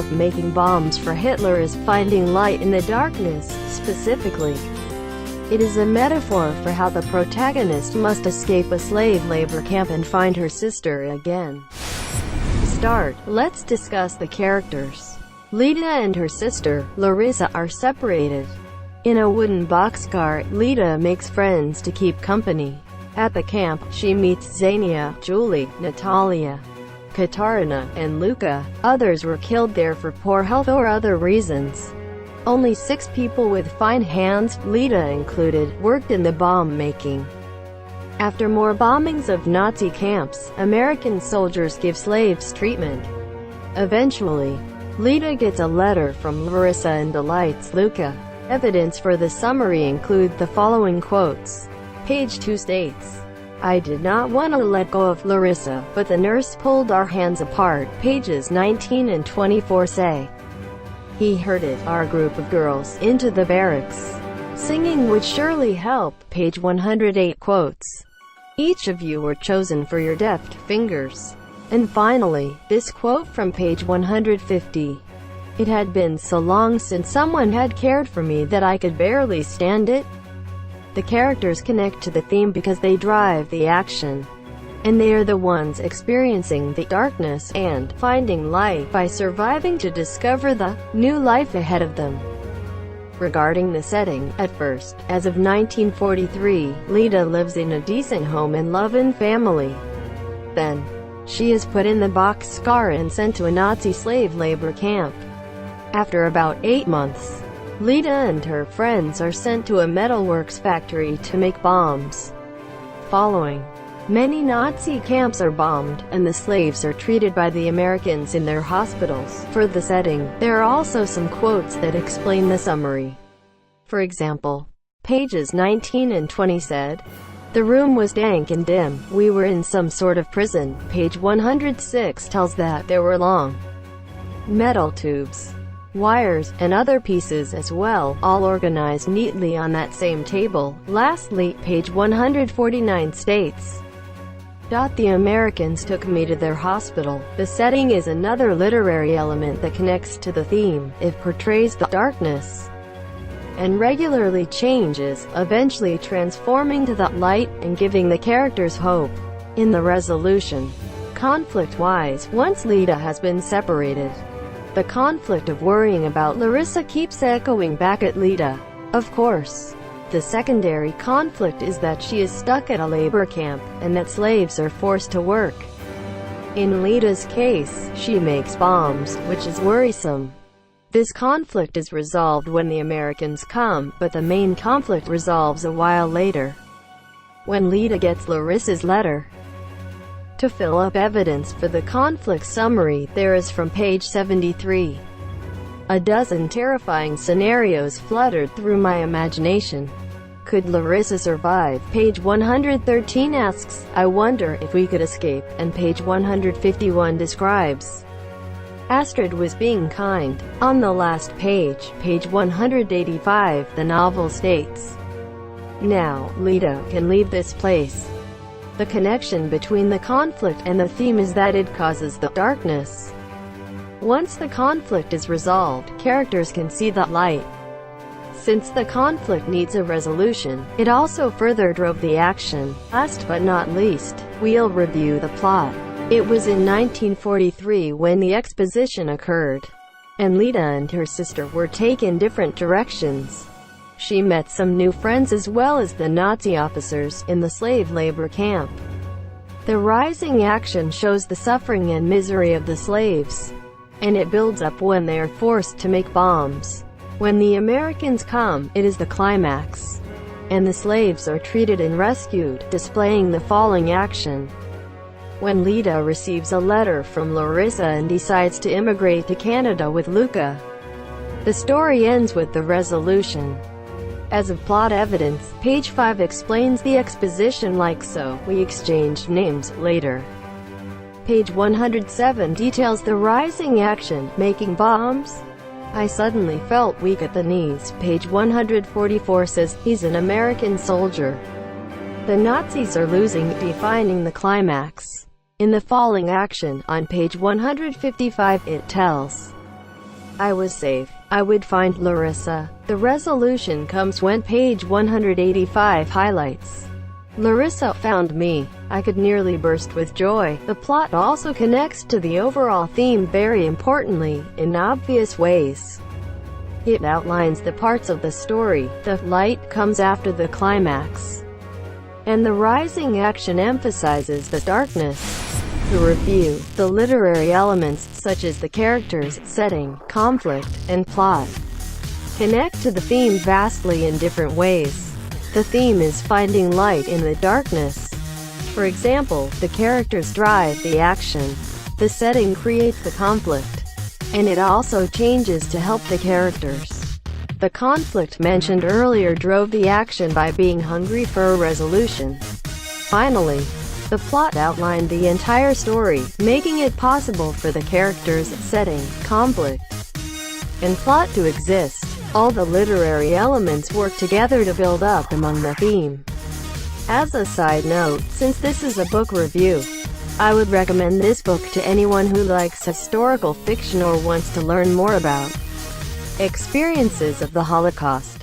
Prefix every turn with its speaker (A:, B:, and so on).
A: of making bombs for Hitler is finding light in the darkness, specifically. It is a metaphor for how the protagonist must escape a slave labor camp and find her sister again. Let's discuss the characters. Lita and her sister, Larissa, are separated. In a wooden boxcar, Lita makes friends to keep company. At the camp, she meets Xenia, Julie, Natalia, Katarina, and Luca. Others were killed there for poor health or other reasons. Only 6 people with fine hands, Lita included, worked in the bomb making. After more bombings of Nazi camps, American soldiers give slaves treatment. Eventually, Lita gets a letter from Larissa and delights Luca. Evidence for the summary include the following quotes. Page 2 states, "I did not want to let go of Larissa, but the nurse pulled our hands apart." Pages 19 and 24 say, "He herded our group of girls into the barracks. Singing would surely help." Page 108 quotes, "Each of you were chosen for your deft fingers." And finally, this quote from page 150. "It had been so long since someone had cared for me that I could barely stand it." The characters connect to the theme because they drive the action. And they are the ones experiencing the darkness and finding light by surviving to discover the new life ahead of them. Regarding the setting, at first, as of 1943, Lita lives in a decent home and loving family. Then, she is put in the boxcar and sent to a Nazi slave labor camp. After about 8 months, Lita and her friends are sent to a metalworks factory to make bombs. Following, many Nazi camps are bombed, and the slaves are treated by the Americans in their hospitals. For the setting, there are also some quotes that explain the summary. For example, pages 19 and 20 said, "The room was dank and dim. We were in some sort of prison." Page 106 tells that there were long metal tubes, wires, and other pieces as well, all organized neatly on that same table. Lastly, page 149 states, "The Americans took me to their hospital." The setting is another literary element that connects to the theme. It portrays the darkness and regularly changes, eventually transforming to the light and giving the characters hope. In the resolution, conflict-wise, once Lita has been separated, the conflict of worrying about Larissa keeps echoing back at Lita. Of course, the secondary conflict is that she is stuck at a labor camp, and that slaves are forced to work. In Lita's case, she makes bombs, which is worrisome. This conflict is resolved when the Americans come, but the main conflict resolves a while later, when Lita gets Larissa's letter. To fill up evidence for the conflict summary, there is from page 73. "A dozen terrifying scenarios fluttered through my imagination. Could Larissa survive?" Page 113 asks, "I wonder if we could escape," and page 151 describes, "Astrid was being kind." On the last page, page 185, the novel states, "Now, Lita can leave this place." The connection between the conflict and the theme is that it causes the darkness. Once the conflict is resolved, characters can see the light. Since the conflict needs a resolution, it also further drove the action. Last but not least, we'll review the plot. It was in 1943 when the exposition occurred, and Lita and her sister were taken different directions. She met some new friends as well as the Nazi officers in the slave labor camp. The rising action shows the suffering and misery of the slaves, and it builds up when they are forced to make bombs. When the Americans come, it is the climax, and the slaves are treated and rescued, displaying the falling action. When Lita receives a letter from Larissa and decides to immigrate to Canada with Luca, the story ends with the resolution. As of plot evidence, page 5 explains the exposition like so. We exchanged names later. Page 107 details the rising action, making bombs. I suddenly felt weak at the knees. Page 144 says, he's an American soldier. The Nazis are losing, defining the climax. In the falling action, on page 155, it tells, I was safe. I would find Larissa. The resolution comes when page 185 highlights. Larissa found me. I could nearly burst with joy. The plot also connects to the overall theme very importantly, in obvious ways. It outlines the parts of the story. The light comes after the climax, and the rising action emphasizes the darkness. To review, the literary elements, such as the characters, setting, conflict, and plot, connect to the theme vastly in different ways. The theme is finding light in the darkness. For example, the characters drive the action. The setting creates the conflict, and it also changes to help the characters. The conflict mentioned earlier drove the action by being hungry for a resolution. Finally, the plot outlined the entire story, making it possible for the characters, setting, conflict, and plot to exist. All the literary elements work together to build up among the theme. As a side note, since this is a book review, I would recommend this book to anyone who likes historical fiction or wants to learn more about experiences of the Holocaust.